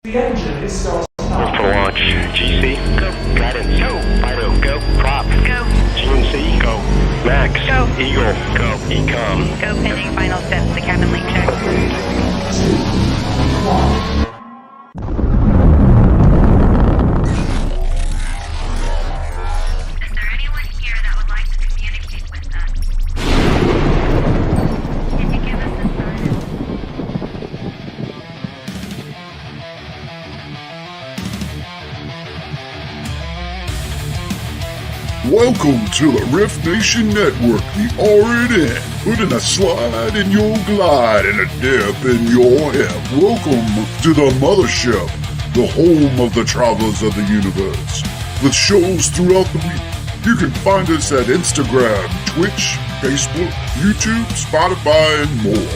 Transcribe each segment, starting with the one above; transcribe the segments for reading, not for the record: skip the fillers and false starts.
The engine is still For launch, GC, go. Guidance, go. Fido, go. Prop, go. GNC, go. Max, go. Eagle, go. Ecom, go. Pending final steps to cabin link check. 2, 1. Is there anyone here that would like to communicate with us? Can you give us a sign? Welcome to the Rift Nation Network, the RNN, putting a slide in your glide and a dip in your hip. Welcome to the mothership, the home of the travelers of the universe. With shows throughout the week, you can find us at Instagram, Twitch, Facebook, YouTube, Spotify, and more.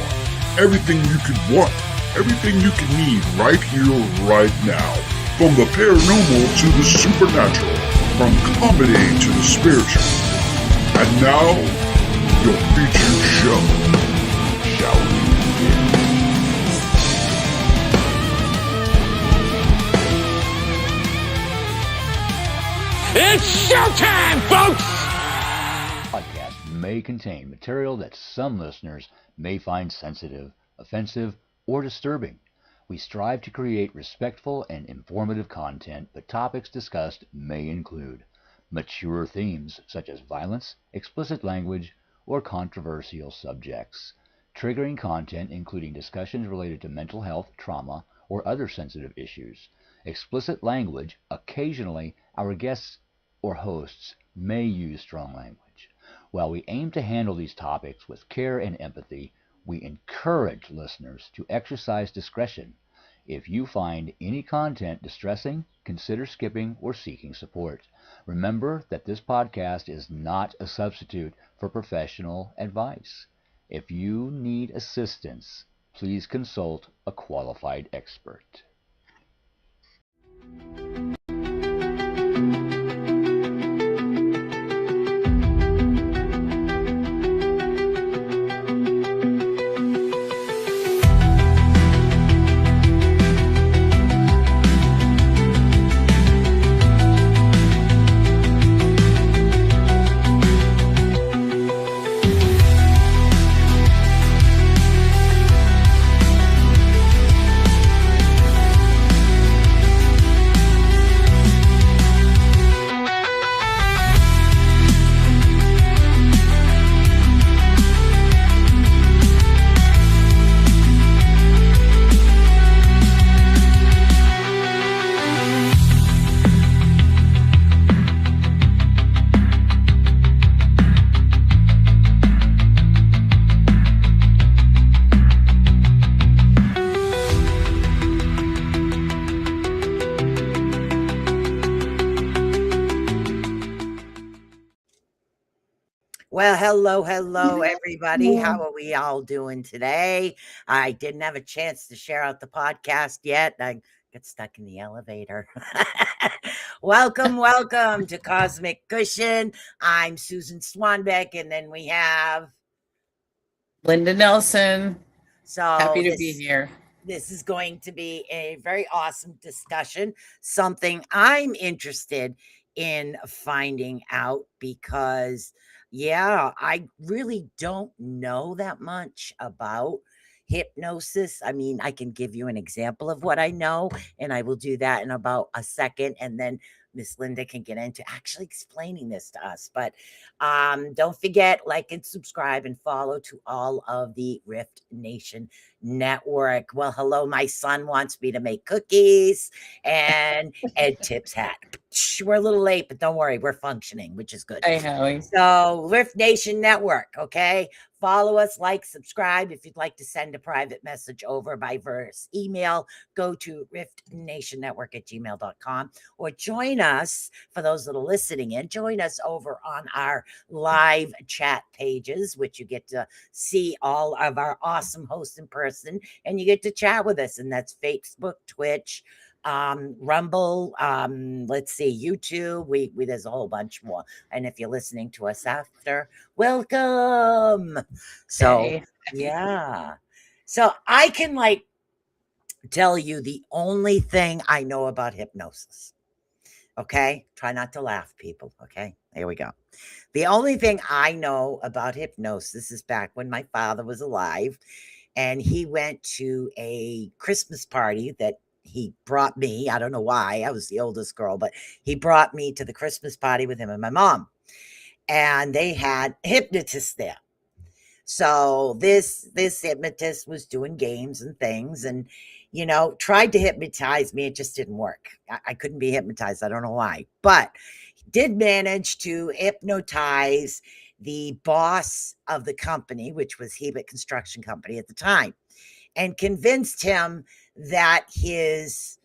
Everything you could want, everything you could need right here, right now. From the paranormal to the supernatural. From comedy to the spiritual. And now, your featured show. Shall we begin? It's showtime, folks! Podcast may contain material that some listeners may find sensitive, offensive, or disturbing. We strive to create respectful and informative content, but topics discussed may include mature themes such as violence, explicit language, or controversial subjects, triggering content including discussions related to mental health, trauma, or other sensitive issues, explicit language. Occasionally, our guests or hosts may use strong language. While we aim to handle these topics with care and empathy, we encourage listeners to exercise discretion. If you find any content distressing, consider skipping or seeking support. Remember that this podcast is not a substitute for professional advice. If you need assistance, please consult a qualified expert. Well, hello, everybody. How are we all doing today? I didn't have a chance to share out the podcast yet. I got stuck in the elevator. welcome to Cosmic Cushion. I'm Susan Swanbeck, and then we have Linda Nelson. So happy to be here. This is going to be a very awesome discussion, something I'm interested in finding out because I really don't know that much about hypnosis. I mean, I can give you an example of what I know, and I will do that in about a second. And then Miss Linda can get into actually explaining this to us. But don't forget, like and subscribe and follow to all of the Rift Nation Network. Well, hello, my son wants me to make cookies and Ed Tips hat. We're a little late, but don't worry, we're functioning, which is good. Hey, Howie. So Rift Nation Network, okay? Follow us, like, subscribe. If you'd like to send a private message over by verse email, go to riftnationnetwork@gmail.com or join us, for those that are listening in, join us over on our live chat pages, which you get to see all of our awesome hosts in person, and you get to chat with us, and that's Facebook, Twitch, Rumble, let's see, YouTube. We there's a whole bunch more. And if you're listening to us after, welcome. So Hey. yeah. So I can tell you the only thing I know about hypnosis. Okay? Try not to laugh, people. Okay? Here we go. The only thing I know about hypnosis is back when my father was alive and he went to a Christmas party that he brought me. I don't know why. I was the oldest girl, but he brought me to the Christmas party with him and my mom. And they had hypnotists there. So this hypnotist was doing games and things and tried to hypnotize me. It just didn't work. I couldn't be hypnotized. I don't know why. But did manage to hypnotize the boss of the company, which was Hebert Construction Company at the time, and convinced him that his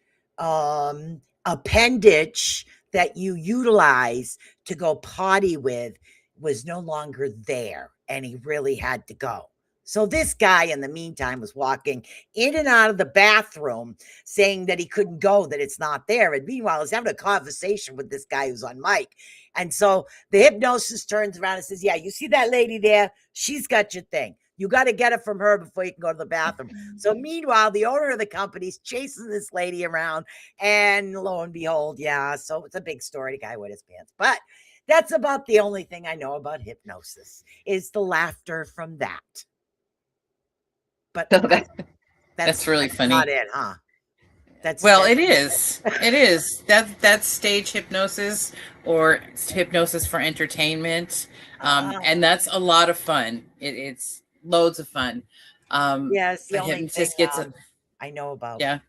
appendage that you utilize to go potty with was no longer there and he really had to go. So this guy in the meantime was walking in and out of the bathroom saying that he couldn't go, that it's not there. And meanwhile, he's having a conversation with this guy who's on mic. And so the hypnosis turns around and says, yeah, you see that lady there? She's got your thing. You got to get it from her before you can go to the bathroom. So meanwhile, the owner of the company's chasing this lady around, and lo and behold, yeah. So it's a big story. The guy wet his pants. But that's about the only thing I know about hypnosis is the laughter from that. But So that's really funny. Not it, huh? It is. It is. That's stage hypnosis or hypnosis for entertainment. And that's a lot of fun. It's loads of fun. Yes, the a only hypnotist thing gets a I know about. yeah.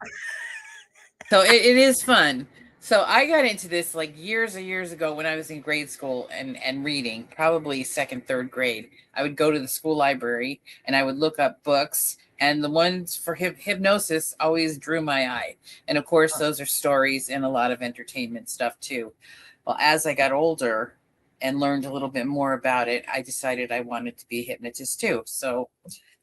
So it is fun. So I got into this like years and years ago when I was in grade school and reading, probably second, third grade. I would go to the school library and I would look up books, and the ones for hypnosis always drew my eye. And of course, those are stories and a lot of entertainment stuff too. Well, as I got older and learned a little bit more about it, I decided I wanted to be a hypnotist too. So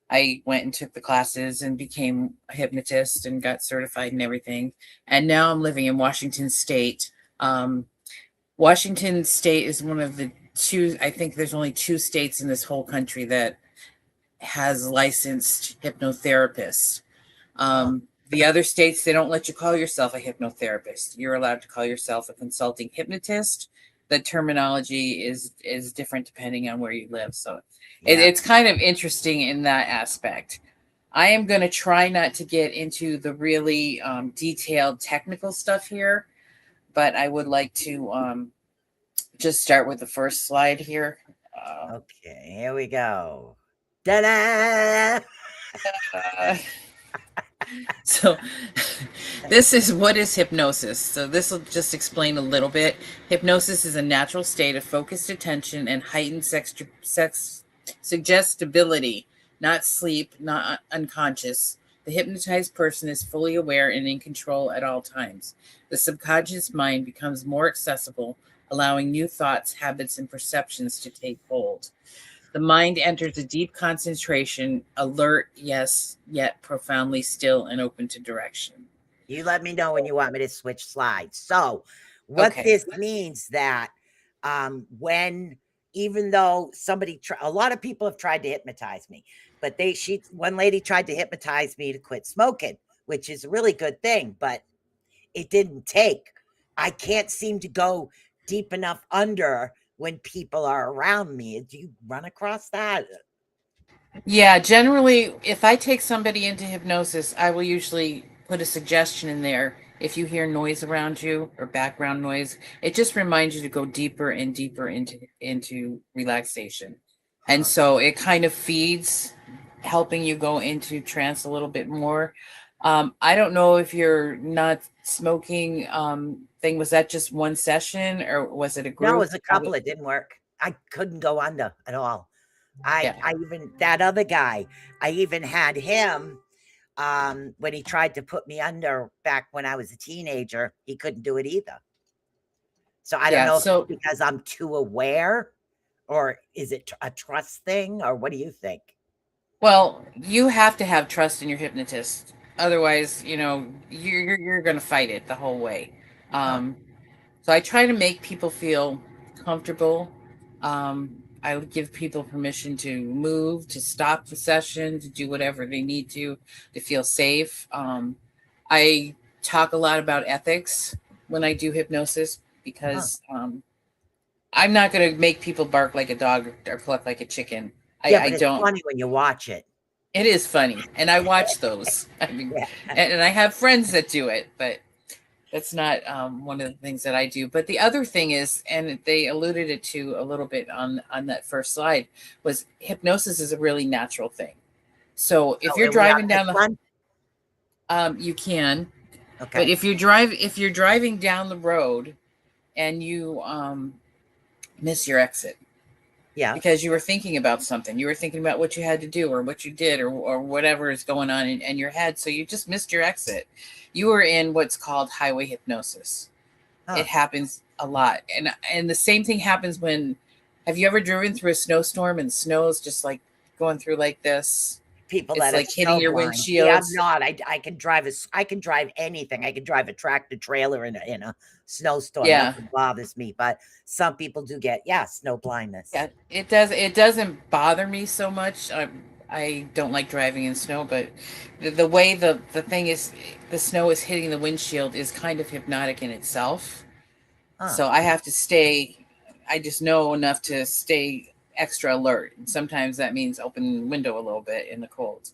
I went and took the classes and became a hypnotist and got certified and everything. And now I'm living in Washington State. Washington State is one of the two, I think there's only 2 states in this whole country that has licensed hypnotherapists. The other states, they don't let you call yourself a hypnotherapist. You're allowed to call yourself a consulting hypnotist. The terminology is different depending on where you live. So it's kind of interesting in that aspect. I am going to try not to get into the really detailed technical stuff here, but I would like to just start with the first slide here. Okay, here we go. Ta-da! So this is what is hypnosis. So this will just explain a little bit. Hypnosis is a natural state of focused attention and heightened suggestibility, not sleep, not unconscious. The hypnotized person is fully aware and in control at all times. The subconscious mind becomes more accessible, allowing new thoughts, habits, and perceptions to take hold. The mind enters a deep concentration, alert, yes, yet profoundly still and open to direction. You let me know when you want me to switch slides. So what this means that when, even though a lot of people have tried to hypnotize me, but one lady tried to hypnotize me to quit smoking, which is a really good thing, but it didn't take. I can't seem to go deep enough under when people are around me. Do you run across that? Yeah, generally, if I take somebody into hypnosis, I will usually put a suggestion in there. If you hear noise around you or background noise, it just reminds you to go deeper and deeper into relaxation. And so it kind of feeds helping you go into trance a little bit more. I don't know if you're not smoking thing. Was that just one session or was it a group? No, it was a couple. It didn't work. I couldn't go under at all. I even, that other guy, I even had him when he tried to put me under back when I was a teenager, he couldn't do it either. So I don't know if it's because I'm too aware, or is it a trust thing, or what do you think? Well, you have to have trust in your hypnotist. Otherwise, you're going to fight it the whole way. So I try to make people feel comfortable. I would give people permission to move, to stop the session, to do whatever they need to feel safe. I talk a lot about ethics when I do hypnosis because I'm not going to make people bark like a dog or cluck like a chicken. Yeah, I but it's don't. funny when you watch it. It is funny, and I watch those. I mean, Yeah. and I have friends that do it, but that's not one of the things that I do. But the other thing is, and they alluded it to a little bit on that first slide, was hypnosis is a really natural thing. So if Oh, you're are we on driving down this one? you can, but Okay. if you're driving down the road and you miss your exit Yeah. because you were thinking about something, you were thinking about what you had to do or what you did or whatever is going on in your head, so you just missed your exit, you were in what's called highway hypnosis. It happens a lot, and the same thing happens when, have you ever driven through a snowstorm and snow is just like going through like this? People It's that are like hitting your snowblind. See, I'm windshields. not. I can drive I can drive anything. I can drive a tractor trailer in a snowstorm. Yeah. Nothing bothers me. But some people do get snow blindness. Yeah, it does. It doesn't bother me so much. I don't like driving in snow, but the way the thing is, the snow is hitting the windshield is kind of hypnotic in itself. So I have to stay. I just know enough to stay extra alert. And sometimes that means open the window a little bit in the cold.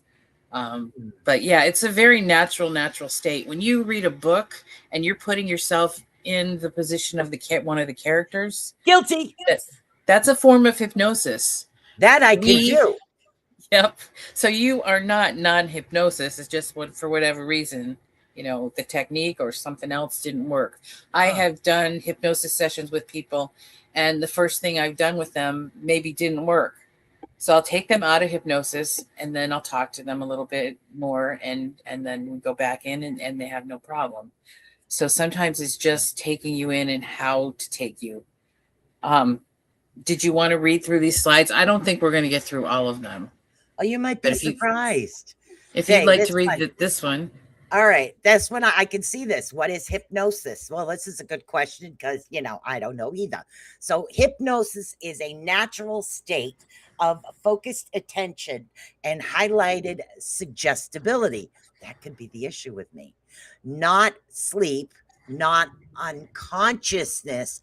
But yeah, it's a very natural state. When you read a book and you're putting yourself in the position of one of the characters, Guilty. that's a form of hypnosis. That I can do. Yep. So you are not non-hypnosis. It's just for whatever reason, the technique or something else didn't work. I have done hypnosis sessions with people, and the first thing I've done with them maybe didn't work. So I'll take them out of hypnosis and then I'll talk to them a little bit more and then we go back in and they have no problem. So sometimes it's just taking you in and how to take you. Did you want to read through these slides? I don't think we're going to get through all of them. Oh, you might be surprised. If you'd like to read this one. All right. This one, I can see this. What is hypnosis? Well, this is a good question because, I don't know either. So hypnosis is a natural state of focused attention and highlighted suggestibility. That could be the issue with me. Not sleep, not unconsciousness.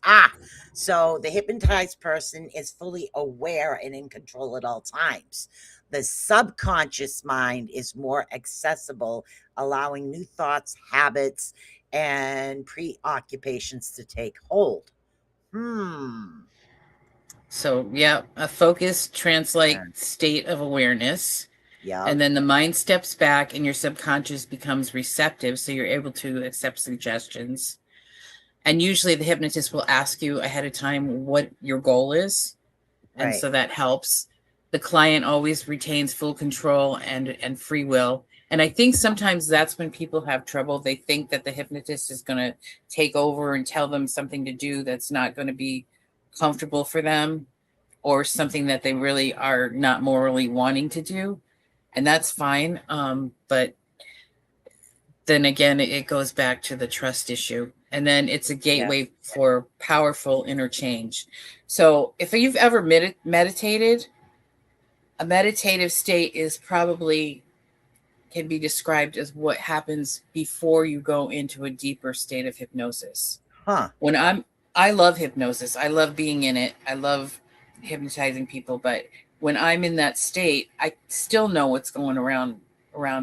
So the hypnotized person is fully aware and in control at all times. The subconscious mind is more accessible, allowing new thoughts, habits, and preoccupations to take hold. So, yeah, a focused, trance-like state of awareness. Yeah. And then the mind steps back and your subconscious becomes receptive, so you're able to accept suggestions. And usually the hypnotist will ask you ahead of time what your goal is. And so that helps. The client always retains full control and free will. And I think sometimes that's when people have trouble. They think that the hypnotist is going to take over and tell them something to do that's not going to be comfortable for them, or something that they really are not morally wanting to do. And that's fine. But then again, it goes back to the trust issue. And then it's a gateway for powerful interchange. So if you've ever meditated, a meditative state is probably can be described as what happens before you go into a deeper state of hypnosis. I love hypnosis. I love being in it. I love hypnotizing people. But when I'm in that state, I still know what's going around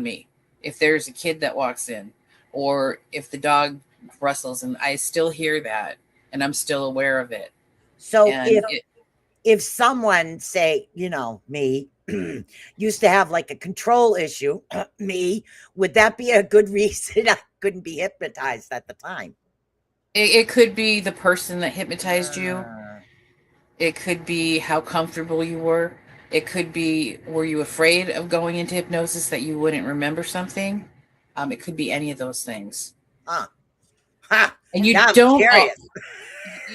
me. If there's a kid that walks in, or if the dog rustles, and I still hear that, and I'm still aware of it. So if someone, say, me, used to have like a control issue, would that be a good reason I couldn't be hypnotized at the time? It could be the person that hypnotized you. It could be how comfortable you were. It could be, were you afraid of going into hypnosis that you wouldn't remember something? It could be any of those things. And you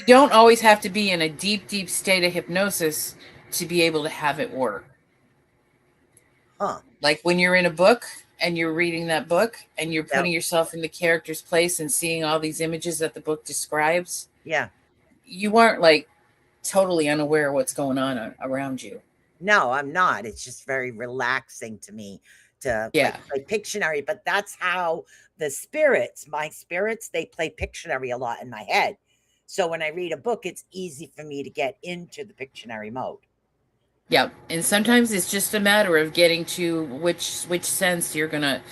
don't always have to be in a deep state of hypnosis to be able to have it work. Like when you're in a book and you're reading that book and you're putting yourself in the character's place and seeing all these images that the book describes. Yeah. You aren't like totally unaware of what's going on around you. No, I'm not. It's just very relaxing to me to play Pictionary, but that's how the spirits, my spirits, they play Pictionary a lot in my head. So when I read a book, it's easy for me to get into the Pictionary mode. Yeah, and sometimes it's just a matter of getting to which sense you're gonna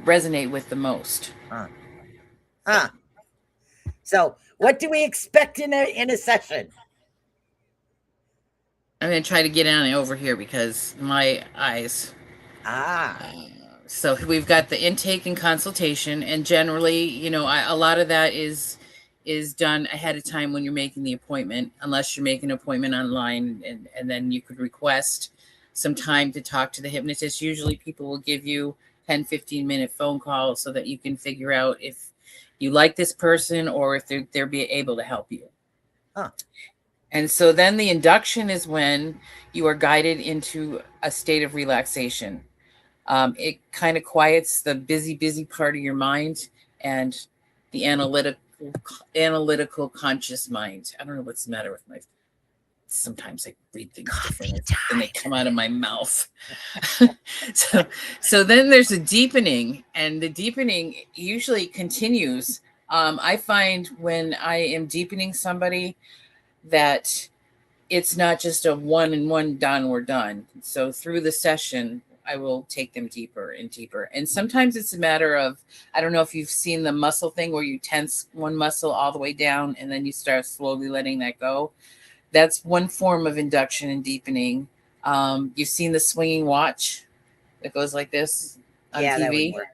resonate with the most. So what do we expect in a session? I'm gonna try to get on over here because my eyes. So we've got the intake and consultation, and generally, you know, a lot of that is done ahead of time when you're making the appointment, unless you're making an appointment online, and then you could request some time to talk to the hypnotist. Usually people will give you 10-15 minute phone call so that you can figure out if you like this person or if they're be able to help you. And so then the induction is when you are guided into a state of relaxation. It kind of quiets the busy part of your mind and the analytical conscious mind. I don't know what's the matter with my. Sometimes I read things differently and they come out of my mouth. so then there's a deepening, and the deepening usually continues. I find when I am deepening somebody that it's not just a one and one done, we're done. So through the session, I will take them deeper and deeper. And sometimes it's a matter of, I don't know if you've seen the muscle thing where you tense one muscle all the way down and then you start slowly letting that go. That's one form of induction and deepening. You've seen the swinging watch that goes like this on TV? That would work.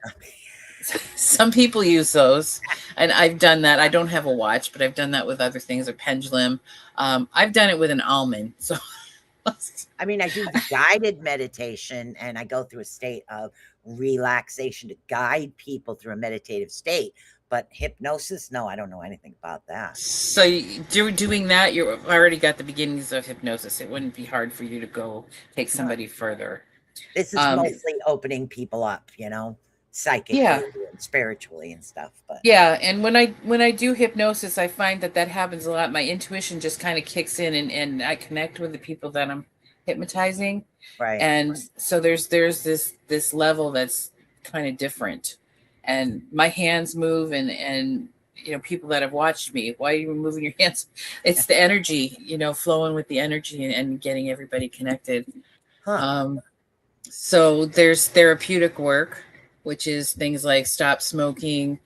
Some people use those, and I've done that. I don't have a watch, but I've done that with other things, or pendulum. I've done it with an almond. So, I mean, I do the guided meditation, and I go through a state of relaxation to guide people through a meditative state. But hypnosis, no, I don't know anything about that. So you're doing that, you've already got the beginnings of hypnosis. It wouldn't be hard for you to go take somebody further. This is mostly opening people up, you know, psychically and spiritually and stuff. But yeah, and when I do hypnosis, I find that happens a lot. My intuition just kind of kicks in, and I connect with the people that I'm hypnotizing. Right. And so there's this level that's kind of different. And my hands move, and you know, people that have watched me, why are you moving your hands? It's the energy, you know, flowing with the energy and getting everybody connected. So there's therapeutic work, which is things like stop smoking.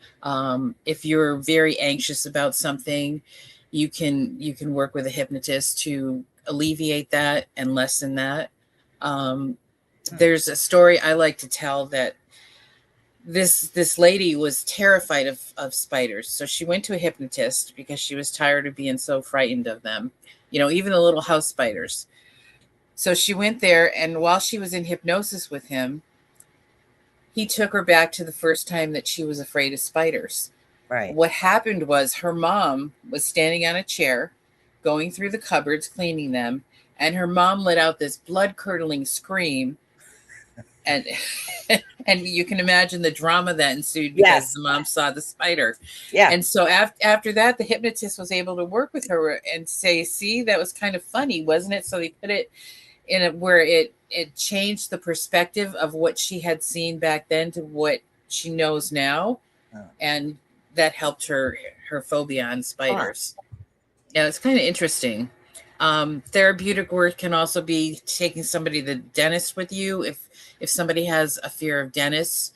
If you're very anxious about something, you can work with a hypnotist to alleviate that and lessen that. There's a story I like to tell that this lady was terrified of spiders. So she went to a hypnotist because she was tired of being so frightened of them, you know, even the little house spiders. So she went there, and while she was in hypnosis with him, he took her back to the first time that she was afraid of spiders. Right. What happened was her mom was standing on a chair, going through the cupboards, cleaning them, and her mom let out this blood-curdling scream. And and you can imagine the drama that ensued because the mom saw the spider. Yeah. And so after that, the hypnotist was able to work with her and say, see, that was kind of funny, wasn't it? So they put it in where it changed the perspective of what she had seen back then to what she knows now. And that helped her phobia on spiders. Yeah, it's kind of interesting. Therapeutic work can also be taking somebody to the dentist with you. If somebody has a fear of dentists,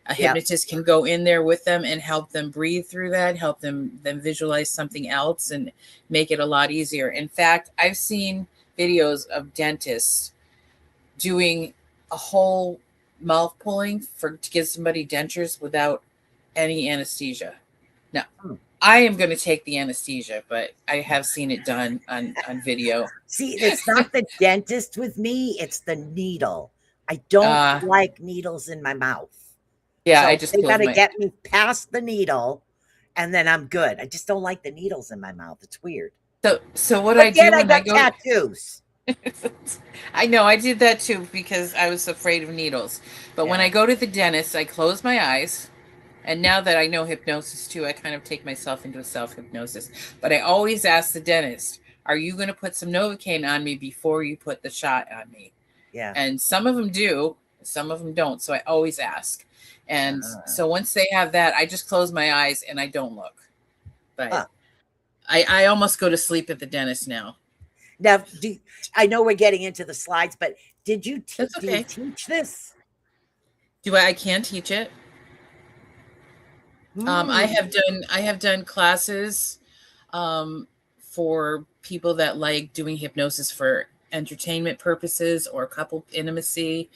a hypnotist can go in there with them and help them breathe through that, help them visualize something else and make it a lot easier. In fact, I've seen videos of dentists doing a whole mouth pulling to give somebody dentures without any anesthesia. Now, I am going to take the anesthesia, but I have seen it done on video. See, it's not the dentist with me, it's the needle. I don't like needles in my mouth. Yeah, so I just they got to get me past the needle, and then I'm good. I just don't like the needles in my mouth. It's weird. So what I do when I go tattoos. I know, I did that too because I was afraid of needles. But when I go to the dentist, I close my eyes. And now that I know hypnosis too, I kind of take myself into a self-hypnosis. But I always ask the dentist, are you going to put some Novocaine on me before you put the shot on me? Yeah. And some of them do, some of them don't. So I always ask. And so once they have that, I just close my eyes and I don't look. But I almost go to sleep at the dentist now. Now, I know we're getting into the slides, but did you That's do you okay. teach this? I can teach it. I have done classes for people that like doing hypnosis for entertainment purposes or couple intimacy,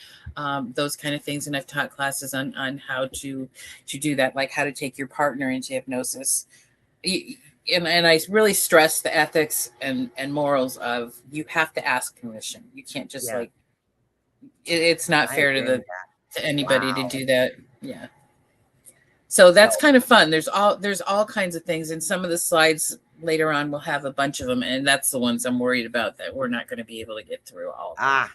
those kind of things. And I've taught classes on how to do that, like how to take your partner into hypnosis. And I really stress the ethics and morals of you have to ask permission. You can't just it's not fair to anybody to do that. Yeah. So that's kind of fun. There's all kinds of things, and some of the slides later on will have a bunch of them, and that's the ones I'm worried about that we're not going to be able to get through all of them.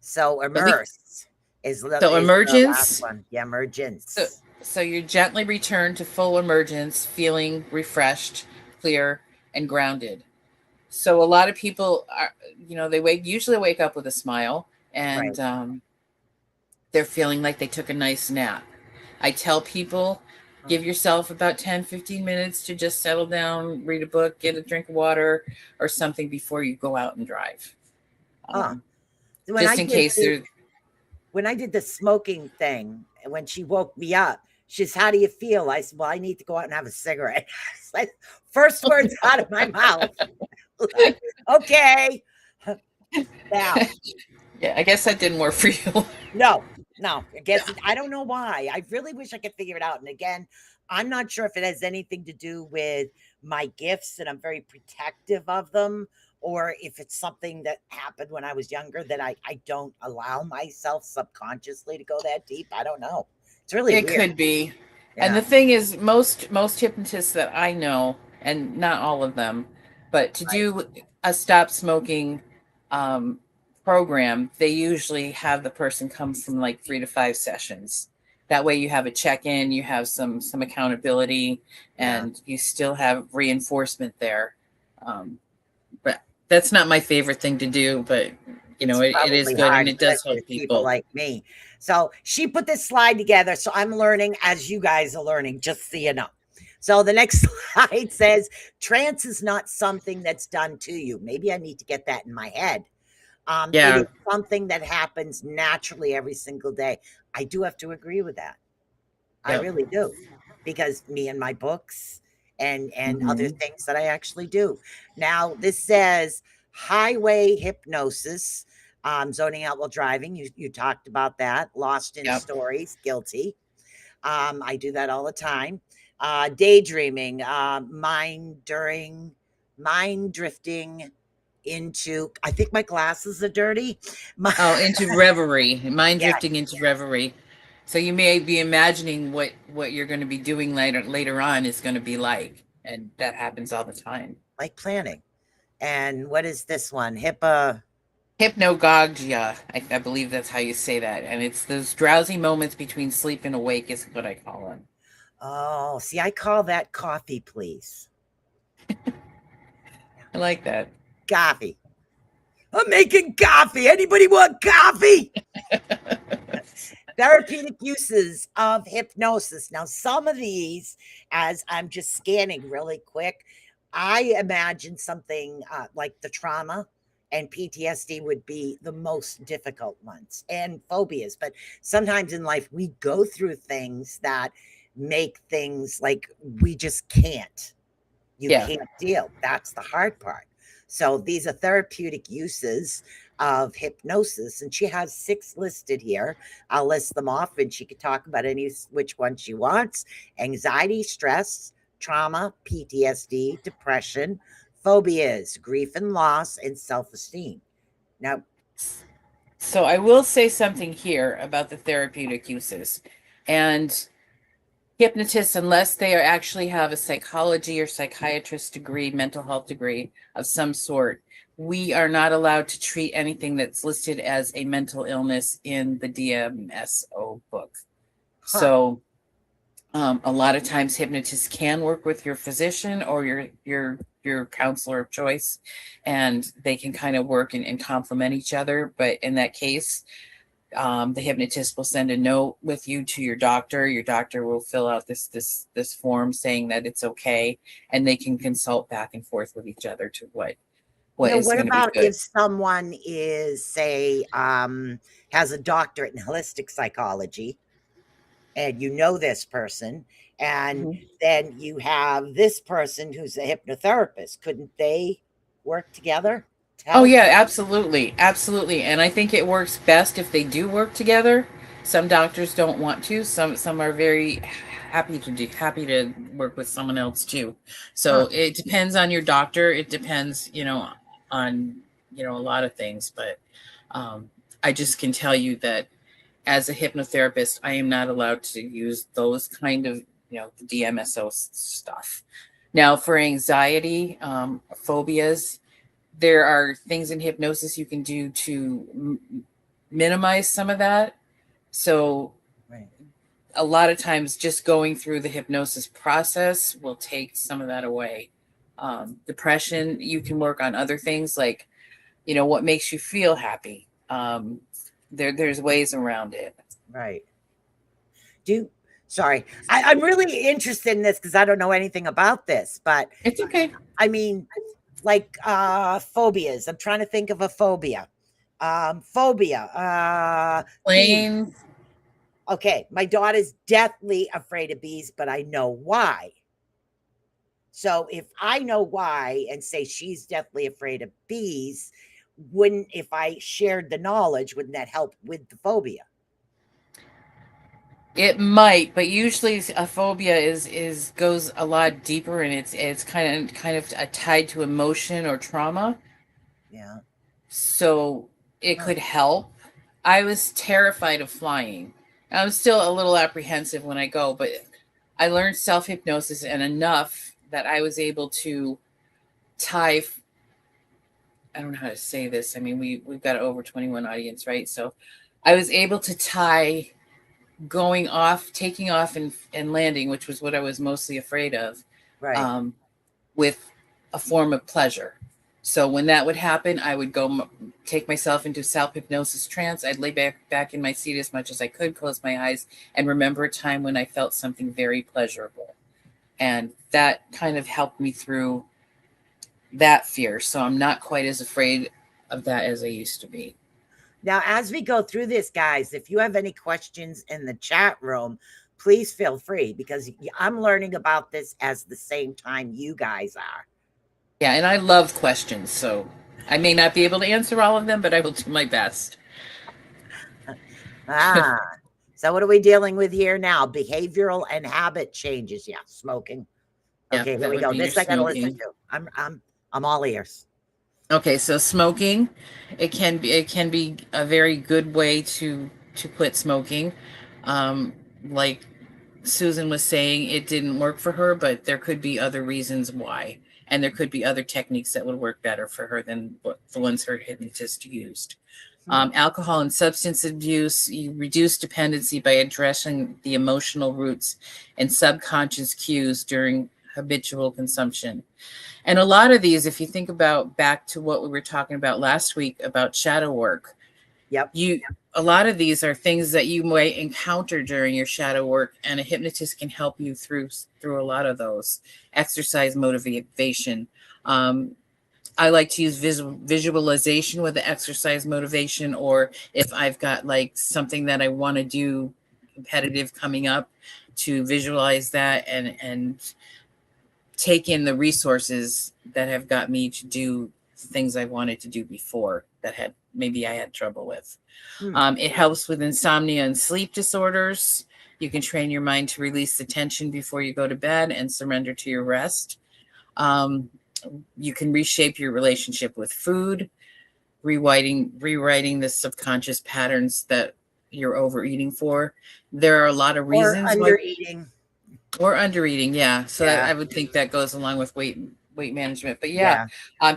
So emergence is the emergence. last one. Yeah, emergence. So you're gently returned to full emergence, feeling refreshed, clear, and grounded. So a lot of people are, they usually wake up with a smile, and they're feeling like they took a nice nap. I tell people, give yourself about 10, 15 minutes to just settle down, read a book, get a drink of water or something before you go out and drive. Just in case when I did the smoking thing, when she woke me up, she says, "How do you feel?" I said, "Well, I need to go out and have a cigarette." Like, first words out of my mouth. Like, okay. Now. Yeah, I guess that didn't work for you. No, I guess I don't know why. I really wish I could figure it out. And again, I'm not sure if it has anything to do with my gifts and I'm very protective of them, or if it's something that happened when I was younger that I don't allow myself subconsciously to go that deep. I don't know. It's really weird. Could be. Yeah. And the thing is, most hypnotists that I know, and not all of them, but to do a stop smoking program, they usually have the person come from like 3 to 5 sessions. That way you have a check-in, you have some accountability, and you still have reinforcement there. But that's not my favorite thing to do, but it is good and it does help people like me. So she put this slide together. So I'm learning as you guys are learning, just so you know. So the next slide says, trance is not something that's done to you. Maybe I need to get that in my head. It is something that happens naturally every single day. I do have to agree with that. I really do, because me and my books and other things that I actually do. Now, this says highway hypnosis, zoning out while driving. You talked about that. Lost in stories, guilty. I do that all the time. Daydreaming, mind drifting into, I think my glasses are dirty. Into reverie, mind drifting into reverie. So you may be imagining what you're going to be doing later on is going to be like, and that happens all the time. Like planning. And what is this one? Hypnagogia. I believe that's how you say that. And it's those drowsy moments between sleep and awake is what I call them. Oh, see, I call that coffee, please. I like that. Coffee. I'm making coffee. Anybody want coffee? Therapeutic uses of hypnosis. Now, some of these, as I'm just scanning really quick, I imagine something like the trauma and PTSD would be the most difficult ones, and phobias. But sometimes in life, we go through things that make things like we just can't. You can't deal. That's the hard part. So these are therapeutic uses of hypnosis, and she has 6 listed here. I'll list them off, and she could talk about which one she wants: anxiety, stress, trauma, PTSD, depression, phobias, grief and loss, and self-esteem. Now, so I will say something here about the therapeutic uses. And hypnotists, unless they actually have a psychology or psychiatrist degree, mental health degree of some sort, we are not allowed to treat anything that's listed as a mental illness in the DMSO book. So a lot of times hypnotists can work with your physician or your counselor of choice, and they can kind of work and complement each other. But in that case, The hypnotist will send a note with you to your doctor. Your doctor will fill out this form saying that it's okay, and they can consult back and forth with each other to what Now, is what going to be about good. if someone is, say, has a doctorate in holistic psychology, and you know this person, and Mhm. then you have this person who's a hypnotherapist? Couldn't they work together to Oh help? yeah, absolutely, absolutely. And I think it works best if they do work together. Some doctors don't want to. Some are very happy to work with someone else too. Huh. So it depends on your doctor. It depends, on a lot of things. But I just can tell you that as a hypnotherapist, I am not allowed to use those kind of the DMSO stuff. Now, for anxiety, phobias, there are things in hypnosis you can do to minimize some of that. So Right. a lot of times just going through the hypnosis process will take some of that away. Depression, you can work on other things like, what makes you feel happy. There's ways around it. Right. Sorry. I'm really interested in this because I don't know anything about this, but It's okay. I mean, like phobias. I'm trying to think of a phobia. Phobia. Bees. Plain. Okay, my daughter's deathly afraid of bees, but I know why. So if I know why and say she's deathly afraid of bees, wouldn't, if I shared the knowledge, wouldn't that help with the phobia? It might, but usually a phobia is goes a lot deeper, and it's kind of tied to emotion or trauma. Yeah. So it Huh. could help. I was terrified of flying. I'm still a little apprehensive when I go, but I learned self hypnosis and enough that I was able to tie. I don't know how to say this. I mean, we've got an over 21 audience, right? So I was able to tie going off, taking off, and landing, which was what I was mostly afraid of, Right. um, with a form of pleasure. So when that would happen, I would go take myself into self hypnosis trance. I'd lay back in my seat as much as I could, close my eyes, and remember a time when I felt something very pleasurable, and that kind of helped me through that fear. So I'm not quite as afraid of that as I used to be. Now, as we go through this, guys, if you have any questions in the chat room, please feel free because I'm learning about this as the same time you guys are. Yeah, and I love questions, so I may not be able to answer all of them, but I will do my best. Ah, so what are we dealing with here now? Behavioral and habit changes. Yeah, smoking. Yeah, Okay, here that we would go. be your This I gotta listen smoking. to. I'm all ears. Okay, so smoking, it can be a very good way to quit smoking. Like Susan was saying, it didn't work for her, but there could be other reasons why, and there could be other techniques that would work better for her than what the ones her hypnotist used. Alcohol and substance abuse, you reduce dependency by addressing the emotional roots and subconscious cues during habitual consumption. And a lot of these, if you think about back to what we were talking about last week about shadow work, Yep. a lot of these are things that you might encounter during your shadow work, and a hypnotist can help you through a lot of those. Exercise motivation. I like to use visualization with the exercise motivation, or if I've got like something that I want to do competitive coming up, to visualize that and take in the resources that have got me to do things I wanted to do before that had maybe I had trouble with. It helps with insomnia and sleep disorders. You can train your mind to release the tension before you go to bed and surrender to your rest. You can reshape your relationship with food, rewriting the subconscious patterns that you're overeating for. There are a lot of Or reasons why, under eating. or under eating. Yeah. So Yeah. I would think that goes along with weight management. But Yeah.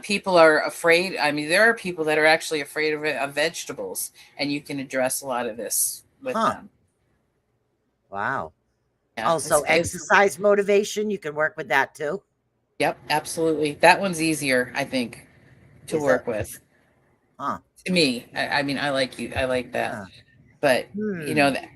people are afraid. I mean, there are people that are actually afraid of vegetables, and you can address a lot of this with them. Wow. Yeah, Also, exercise motivation, you can work with that too. Yep, absolutely. That one's easier, I think, to Is work it? with. Huh. To me, I mean, I like that. Huh. But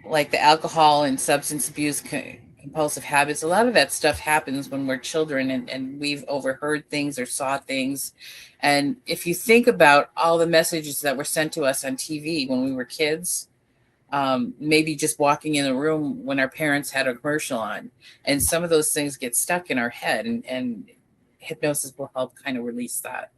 like the alcohol and substance abuse, compulsive habits, a lot of that stuff happens when we're children, and we've overheard things or saw things. And if you think about all the messages that were sent to us on TV when we were kids, maybe just walking in a room when our parents had a commercial on, and some of those things get stuck in our head, and hypnosis will help kind of release that.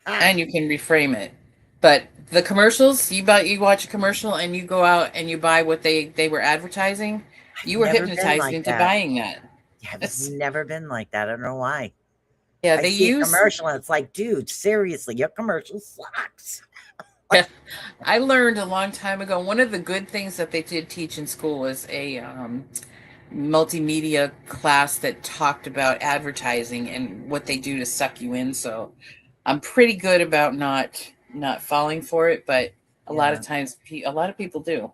And you can reframe it. But the commercials, you watch a commercial and you go out and you buy what they were advertising, you were hypnotized into buying that. Yeah, it's never been like that. I don't know why. Yeah, I see a commercial and it's like, dude, seriously, your commercial sucks. I learned a long time ago, one of the good things that they did teach in school was a multimedia class that talked about advertising and what they do to suck you in. So I'm pretty good about not falling for it, but a lot of times a lot of people do.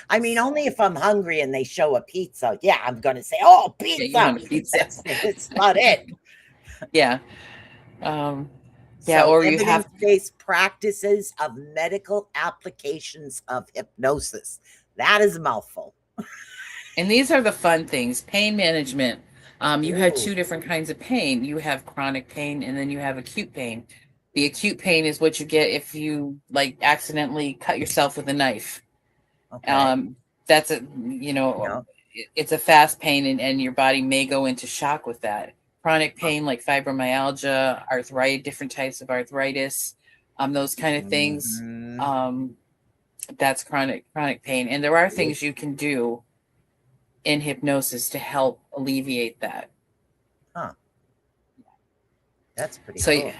I mean, only if I'm hungry and they show a pizza. Yeah, I'm going to say, oh, pizza. Yeah, you want a pizza. It's not it. Yeah. Or evidence-based practices of medical applications of hypnosis. That is a mouthful. And these are the fun things. Pain management. You have two different kinds of pain. You have chronic pain, and then you have acute pain. The acute pain is what you get if you like accidentally cut yourself with a knife. Okay. That's it's a fast pain, and your body may go into shock with that. Chronic pain like fibromyalgia, arthritis, different types of arthritis, those kind of things. That's chronic pain. And there are things you can do in hypnosis to help alleviate that. That's pretty cool.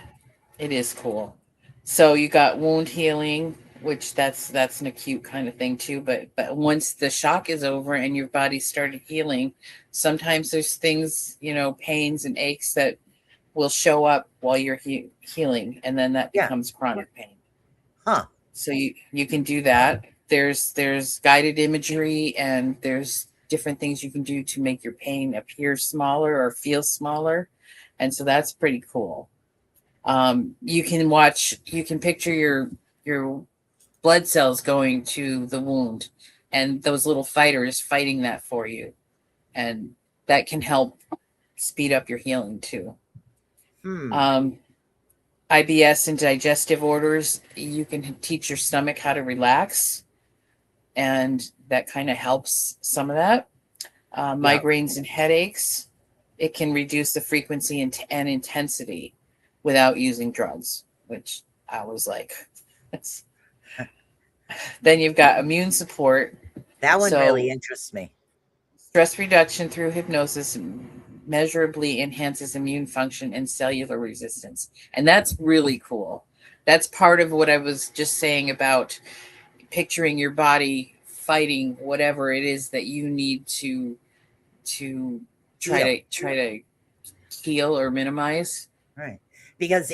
It is cool. So you got wound healing, which that's an acute kind of thing too. But once the shock is over and your body started healing, sometimes there's things, pains and aches that will show up while you're healing, and then that becomes chronic pain. So you can do that. There's guided imagery, and there's different things you can do to make your pain appear smaller or feel smaller, and so that's pretty cool. You can picture your blood cells going to the wound, and those little fighters fighting that for you, and that can help speed up your healing too. IBS and digestive orders, you can teach your stomach how to relax, and that kind of helps some of that. Migraines and headaches, it can reduce the frequency and intensity without using drugs, which I was like, then you've got immune support. That one really interests me. Stress reduction through hypnosis measurably enhances immune function and cellular resistance. And that's really cool. That's part of what I was just saying about picturing your body fighting whatever it is that you need to try to heal or minimize. Right. Because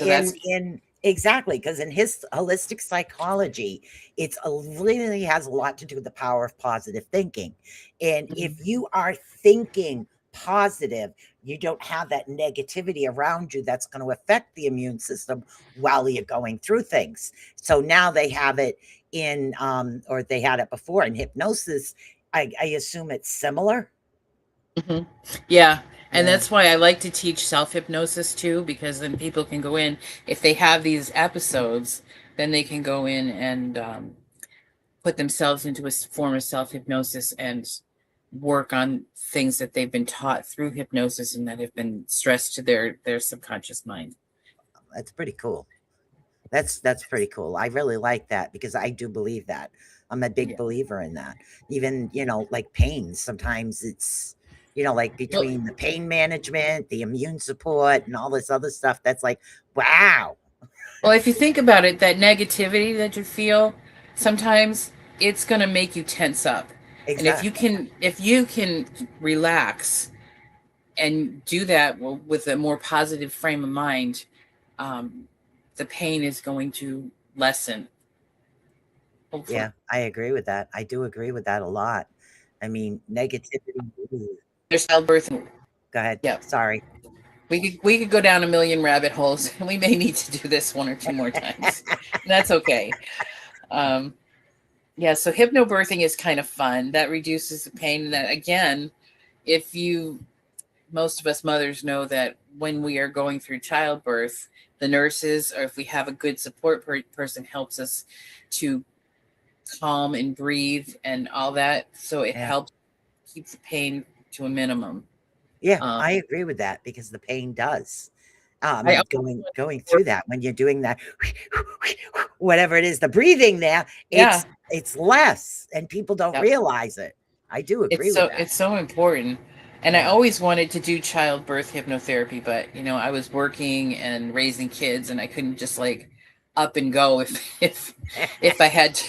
because in his holistic psychology, it's really has a lot to do with the power of positive thinking. And if you are thinking positive, you don't have that negativity around you that's going to affect the immune system while you're going through things. So now they have it in, or they had it before in hypnosis. I assume it's similar. Yeah. And that's why I like to teach self-hypnosis too, because then people can go in, if they have these episodes, then they can go in and put themselves into a form of self-hypnosis and work on things that they've been taught through hypnosis and that have been stressed to their subconscious mind. That's pretty cool. That's pretty cool. I really like that because I do believe that. I'm a big believer in that. Even, like pain, sometimes it's, like between the pain management, the immune support, and all this other stuff, that's like, wow. Well, if you think about it, that negativity that you feel, sometimes it's going to make you tense up. Exactly. And if you can relax and do that with a more positive frame of mind, the pain is going to lessen. Hopefully. Yeah, I agree with that. I do agree with that a lot. I mean, negativity. There's childbirth. Go ahead. Yeah. Sorry. We could go down a million rabbit holes, and we may need to do this 1 or 2 more times. That's okay. Yeah, so hypnobirthing is kind of fun. That reduces the pain. And that, again, most of us mothers know that when we are going through childbirth, the nurses, or if we have a good support person, helps us to calm and breathe and all that. So it helps keep the pain to a minimum. Yeah, I agree with that because the pain does. I Going through that when you're doing that, whatever it is, the breathing there, Yeah. it's less, and people don't realize it. I do agree with that. It's so important. And I always wanted to do childbirth hypnotherapy, but I was working and raising kids, and I couldn't just like up and go if I had to,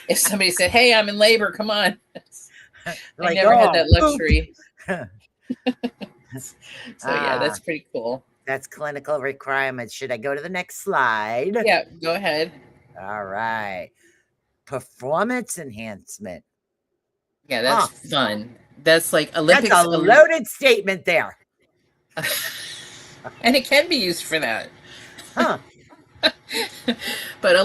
if somebody said, "Hey, I'm in labor, come on." I never had that luxury. So yeah, that's pretty cool. That's clinical requirements. Should I go to the next slide? Yeah, go ahead. All right. Performance enhancement. Yeah, that's fun. That's like Olympics. That's a loaded statement there. And it can be used for that. Huh. But a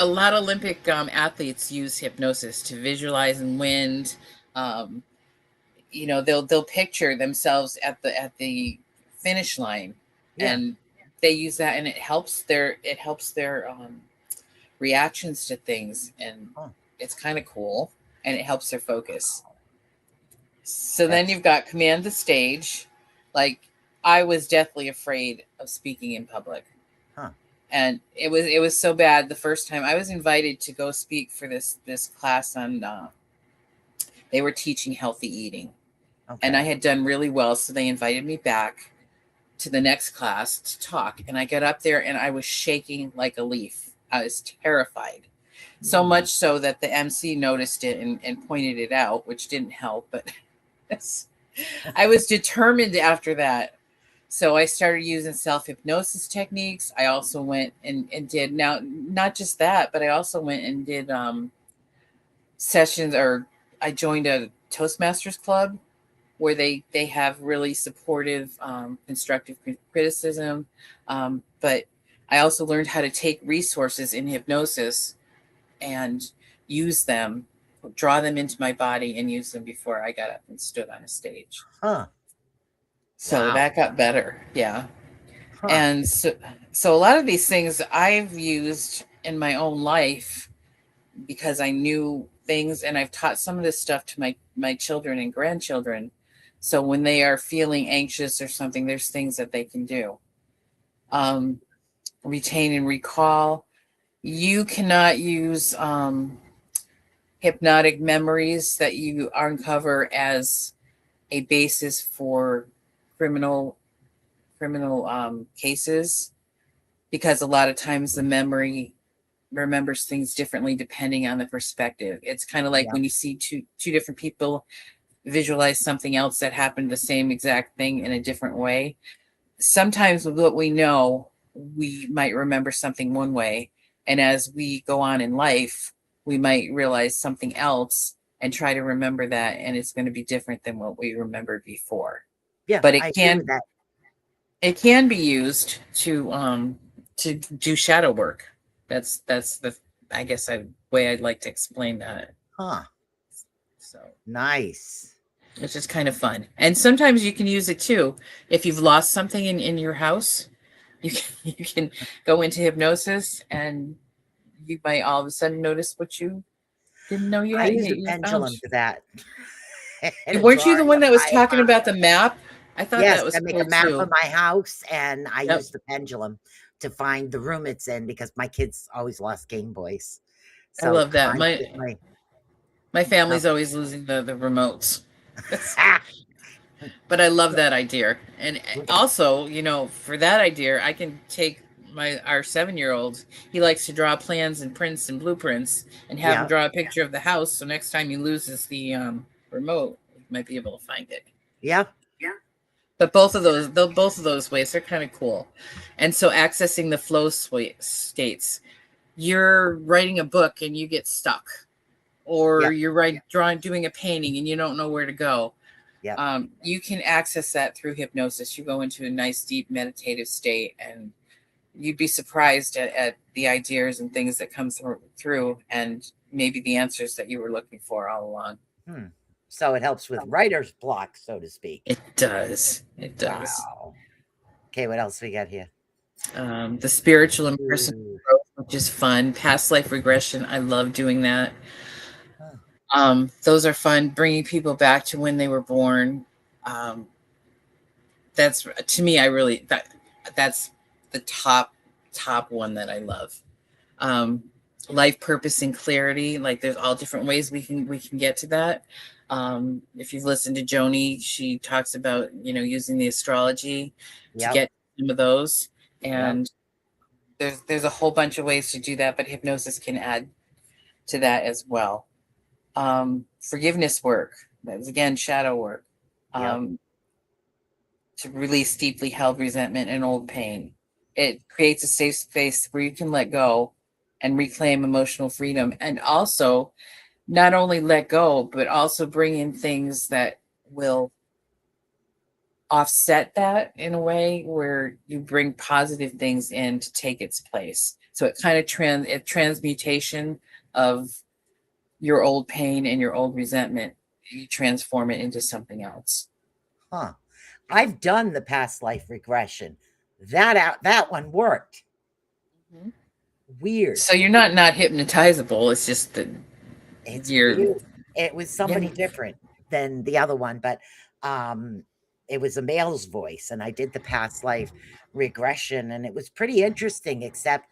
lot of Olympic athletes use hypnosis to visualize and win. They'll picture themselves at the finish line, and they use that, and it helps their reactions to things, and it's kind of cool, and it helps their focus. So then you've got command the stage. Like, I was deathly afraid of speaking in public. And it was so bad the first time I was invited to go speak for this class on they were teaching healthy eating. And I had done really well, so they invited me back to the next class to talk, and I got up there and I was shaking like a leaf. I was terrified. So much so that the MC noticed it and pointed it out, which didn't help, but I was determined after that. So I started using self-hypnosis techniques. I also went and did, now, not just that, but I also went and did sessions, or I joined a Toastmasters club where they have really supportive, constructive criticism. But I also learned how to take resources in hypnosis and use them, draw them into my body and use them before I got up and stood on a stage. So that got better. Yeah. And so a lot of these things I've used in my own life because I knew things, and I've taught some of this stuff to my children and grandchildren. So when they are feeling anxious or something, there's things that they can do. Retain and recall. You cannot use hypnotic memories that you uncover as a basis for criminal cases, because a lot of times the memory remembers things differently depending on the perspective. It's kind of like when you see two different people visualize something else that happened the same exact thing in a different way. Sometimes with what we know, we might remember something one way, and as we go on in life, we might realize something else and try to remember that, and it's going to be different than what we remembered before. Yeah, but it can be used to do shadow work. That's the, I guess, way I'd like to explain that. So nice. It's just kind of fun. And sometimes you can use it too. If you've lost something in your house, you can go into hypnosis, and you might all of a sudden notice what you didn't know you had. I used a pendulum for that. Weren't you the one that was talking about the map? I thought that was cool. I make a map of my house, and I use the pendulum to find the room it's in, because my kids always lost Game Boys. So I love that. My family's always losing the remotes. But I love that idea. And also, for that idea, I can take our 7-year-old. He likes to draw plans and prints and blueprints, and have him draw a picture of the house. So next time he loses the remote, he might be able to find it. Yeah. But both of those ways, they're kind of cool. And so accessing the flow states, you're writing a book and you get stuck, or you're doing a painting and you don't know where to go. Yeah. You can access that through hypnosis. You go into a nice, deep meditative state, and you'd be surprised at the ideas and things that come through, and maybe the answers that you were looking for all along. So it helps with writer's block, so to speak. It does. It does. Wow. Okay, what else we got here? The spiritual and personal Ooh. growth, which is fun. Past life regression. I love doing that. Those are fun, bringing people back to when they were born. That's, to me, that's the top one that I love. Life purpose and clarity. Like, there's all different ways we can get to that. If you've listened to Joni, she talks about, using the astrology to get some of those. And there's a whole bunch of ways to do that, but hypnosis can add to that as well. Forgiveness work. That is, again, shadow work. To release deeply held resentment and old pain. It creates a safe space where you can let go and reclaim emotional freedom, and also not only let go, but also bring in things that will offset that in a way where you bring positive things in to take its place. So it kind of transmutation of your old pain and your old resentment. You transform it into something else. I've done the past life regression. That one worked. Weird. So you're not hypnotizable. It's just that it was somebody different than the other one, but it was a male's voice, and I did the past life regression, and it was pretty interesting, except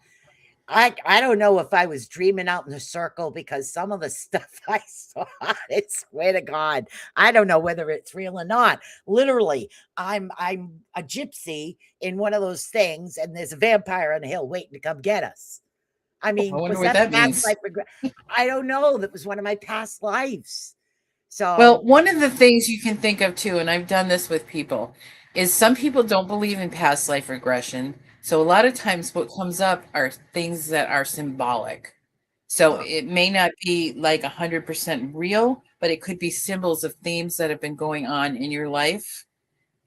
I don't know if I was dreaming out in a circle, because some of the stuff I saw, I swear to God, I don't know whether it's real or not. Literally, I'm a gypsy in one of those things, and there's a vampire on the hill waiting to come get us. I mean, I wonder was what that the past means. life I don't know. That was one of my past lives. So, well, one of the things you can think of too, and I've done this with people, is some people don't believe in past life regression. So a lot of times what comes up are things that are symbolic. So it may not be like 100% real, but it could be symbols of themes that have been going on in your life.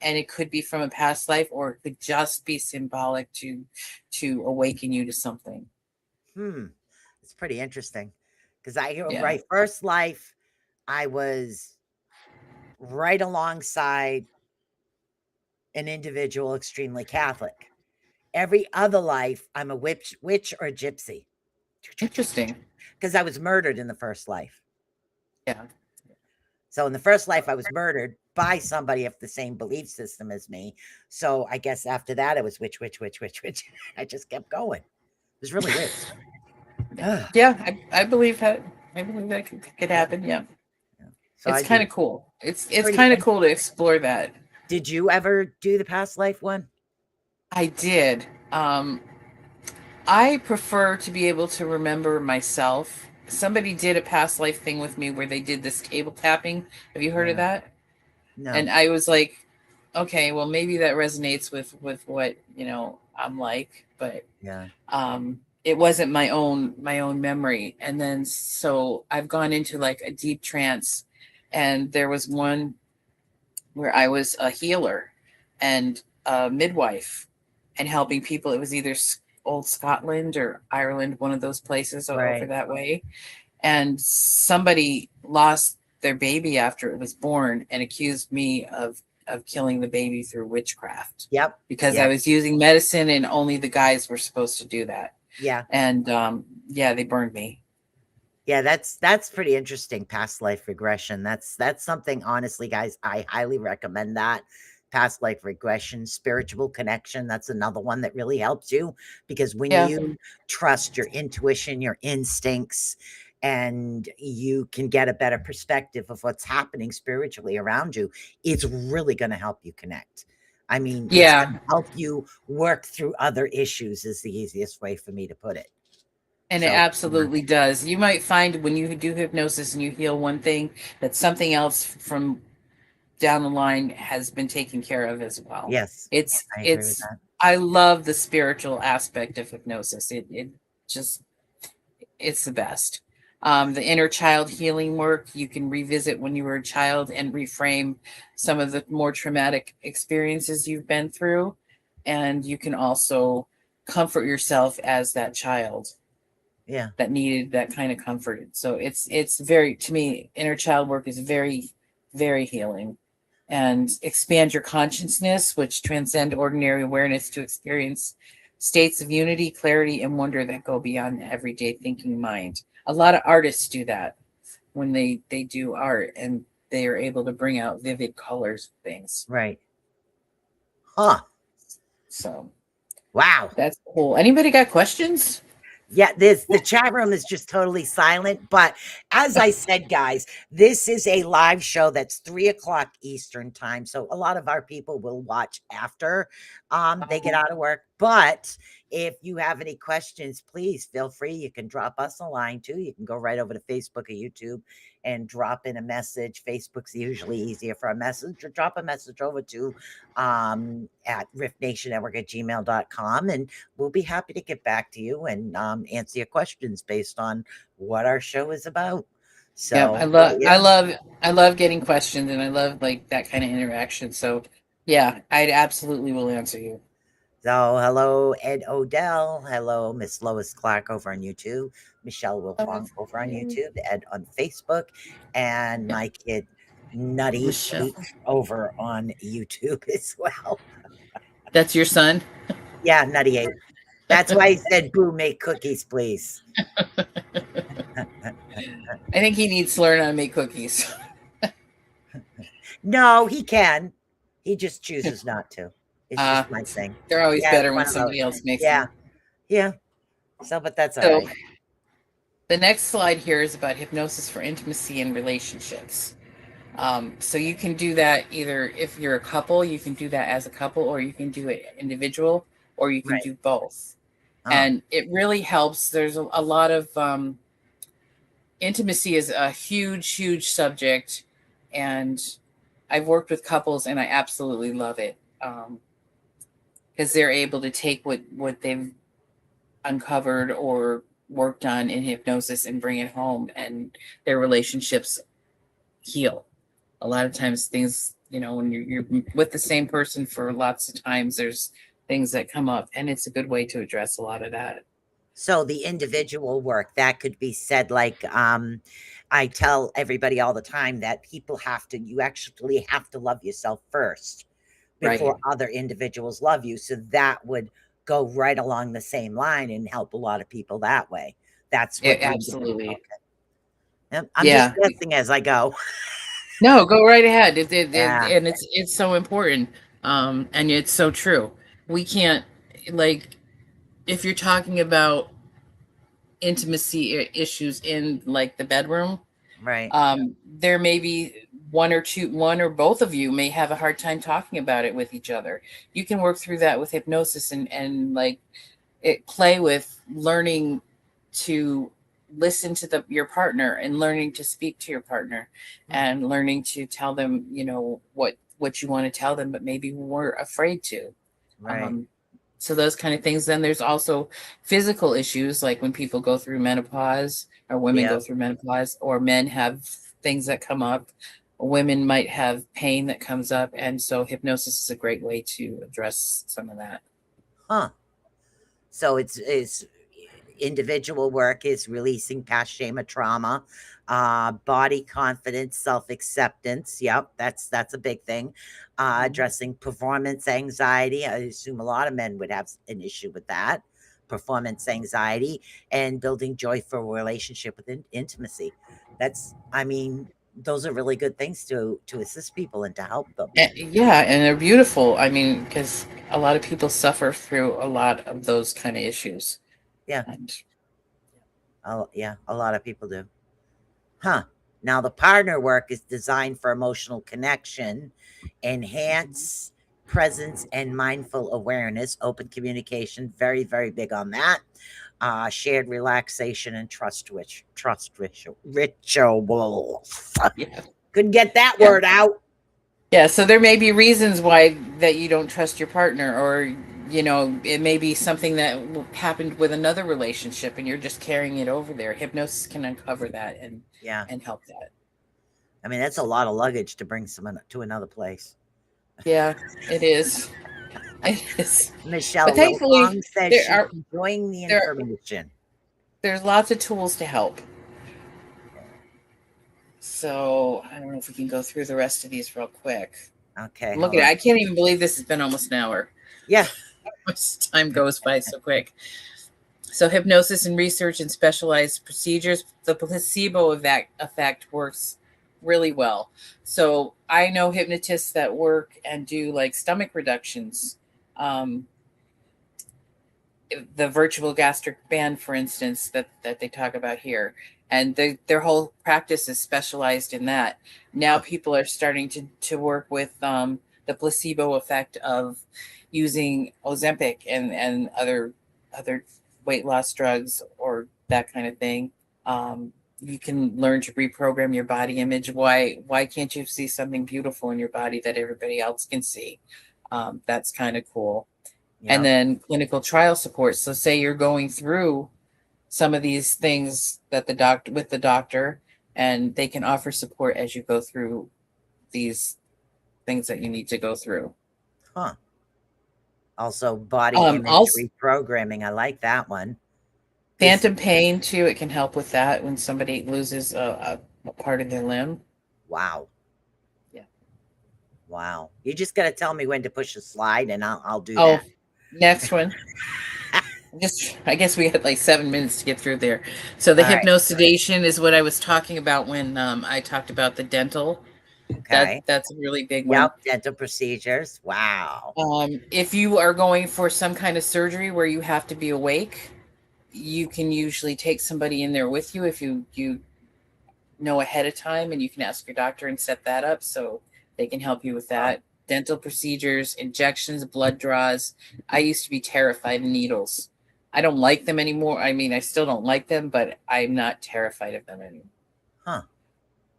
And it could be from a past life, or it could just be symbolic to awaken you to something. It's pretty interesting, because my first life, I was right alongside an individual extremely Catholic. Every other life, I'm a witch or a gypsy. Interesting. Because I was murdered in the first life. Yeah. So in the first life, I was murdered by somebody of the same belief system as me. So I guess after that, it was witch. I just kept going. It was really weird. Yeah, I believe that. I believe that could happen. Yeah. So it's kind of cool. It's kind of cool to explore that. Did you ever do the past life one? I did. I prefer to be able to remember myself. Somebody did a past life thing with me where they did this table tapping. Have you heard of that? No. And I was like, okay, well, maybe that resonates with what, I'm like, but it wasn't my own memory. And then, so I've gone into like a deep trance, and there was one where I was a healer and a midwife and helping people. It was either old Scotland or Ireland, one of those places over that way. And somebody lost their baby after it was born and accused me of killing the baby through witchcraft. Because I was using medicine, and only the guys were supposed to do that. And they burned me. Yeah, that's pretty interesting. Past life regression. That's something, honestly, guys, I highly recommend that. Past life regression, spiritual connection. That's another one that really helps you, because when you trust your intuition, your instincts, and you can get a better perspective of what's happening spiritually around you, it's really going to help you connect. I mean, it's going to help you work through other issues is the easiest way for me to put it. And it absolutely does. You might find when you do hypnosis and you heal one thing, that something else from down the line has been taken care of as well. Yes. I love the spiritual aspect of hypnosis. It's the best. The inner child healing work, you can revisit when you were a child and reframe some of the more traumatic experiences you've been through. And you can also comfort yourself as that child Yeah. that needed that kind of comfort. So it's very, to me, inner child work is very, very healing. And expand your consciousness, which transcend ordinary awareness to experience states of unity, clarity, and wonder that go beyond the everyday thinking mind. A lot of artists do that when they do art, and they are able to bring out vivid colors of things. Right. Huh. So Wow. that's cool. Anybody got questions? Yeah, the chat room is just totally silent. But as I said, guys, this is a live show that's 3 o'clock Eastern time. So a lot of our people will watch after they get out of work. But if you have any questions, please feel free. You can drop us a line too. You can go right over to Facebook or YouTube and drop in a message. Facebook's usually easier for a message, or drop a message over to at riftnationnetwork@gmail.com, and we'll be happy to get back to you and answer your questions based on what our show is about. So Yeah, I love getting questions, and I love like that kind of interaction. So yeah, I absolutely will answer you. So hello, Ed Odell. Hello, Miss Lois Clark over on YouTube. Michelle Wilfong over on YouTube. Ed on Facebook, and my kid Nutty Michelle. H over on YouTube as well. That's your son? Yeah, Nutty H. That's why he said, "Boo, make cookies, please." I think he needs to learn how to make cookies. No, he can. He just chooses not to. It's just my thing. They're always Yeah, better one when of somebody those. else makes Yeah, them. yeah. So, but that's all So right. the next slide here is about hypnosis for intimacy and relationships. So you can do that either if you're a couple, you can do that as a couple, or you can do it individual, or you can Right. do both. Oh, And it really helps. There's a lot of intimacy is a huge, huge subject, and I've worked with couples, and I absolutely love it because they're able to take what they've uncovered or worked on in hypnosis and bring it home, and their relationships heal. A lot of times things, when you're with the same person for lots of times, there's things that come up, and it's a good way to address a lot of that. so the individual work that could be said like I tell everybody all the time that you actually have to love yourself first Right. before other individuals love you. So that would go right along the same line and help a lot of people that way. That's what the Absolutely. individual. Yep, I'm Yeah. just guessing as I go. No, go right ahead. Yeah. And it's so important. And it's so true. We can't, like, if you're talking about intimacy issues in like the bedroom, Right. there may be one or both of you may have a hard time talking about it with each other. You can work through that with hypnosis and like play with learning to listen to your partner, and learning to speak to your partner, and learning to tell them, what you want to tell them, but maybe we're afraid to. Right. So those kind of things. Then there's also physical issues, like when people go through menopause, or women go through menopause, or men have things that come up. Women might have pain that comes up. And so hypnosis is a great way to address some of that. Huh. So it's individual work is releasing past shame or trauma, body confidence, self-acceptance. Yep, that's a big thing. Addressing performance anxiety. I assume a lot of men would have an issue with that. Performance anxiety, and building joy for a relationship with intimacy. Those are really good things to assist people and to help them. Yeah, and they're beautiful. I mean, because a lot of people suffer through a lot of those kind of issues. Yeah. And Yeah, a lot of people do. Huh. Now the partner work is designed for emotional connection, enhance presence and mindful awareness, open communication, very, very big on that. Shared relaxation and trust rituals. yeah. Couldn't get that word out. Yeah, so there may be reasons why that you don't trust your partner, or it may be something that happened with another relationship and you're just carrying it over there. Hypnosis can uncover that and help that. I mean, that's a lot of luggage to bring someone to another place. Yeah, it is. It is. Michelle But thankfully, Long says she's enjoying the information. There's lots of tools to help. So I don't know if we can go through the rest of these real quick. Okay. Look at it. I can't even believe this has been almost an hour. Yeah. Time goes by so quick. So hypnosis and research and specialized procedures, the placebo effect works really well. So I know hypnotists that work and do like stomach reductions. The virtual gastric band, for instance, that they talk about here. And their whole practice is specialized in that. Now people are starting to work with the placebo effect of using Ozempic and other weight loss drugs or that kind of thing. You can learn to reprogram your body image. Why can't you see something beautiful in your body that everybody else can see? That's kind of cool. Yeah. And then clinical trial support. So say you're going through some of these things that the doctor, and they can offer support as you go through these things that you need to go through. Huh. Also body image reprogramming. I like that one. Phantom pain too. It can help with that when somebody loses a part of their limb. Wow. Yeah. Wow. You just got to tell me when to push a slide and I'll do that. Next one. I guess we had like 7 minutes to get through there. So the hypnosedation is what I was talking about when I talked about the dental. Okay. That's a really big one. Yep, dental procedures. Wow. If you are going for some kind of surgery where you have to be awake, you can usually take somebody in there with you if you know ahead of time, and you can ask your doctor and set that up so they can help you with that. Dental procedures, injections, blood draws. I used to be terrified of needles. I don't like them anymore. I mean, I still don't like them, but I'm not terrified of them anymore.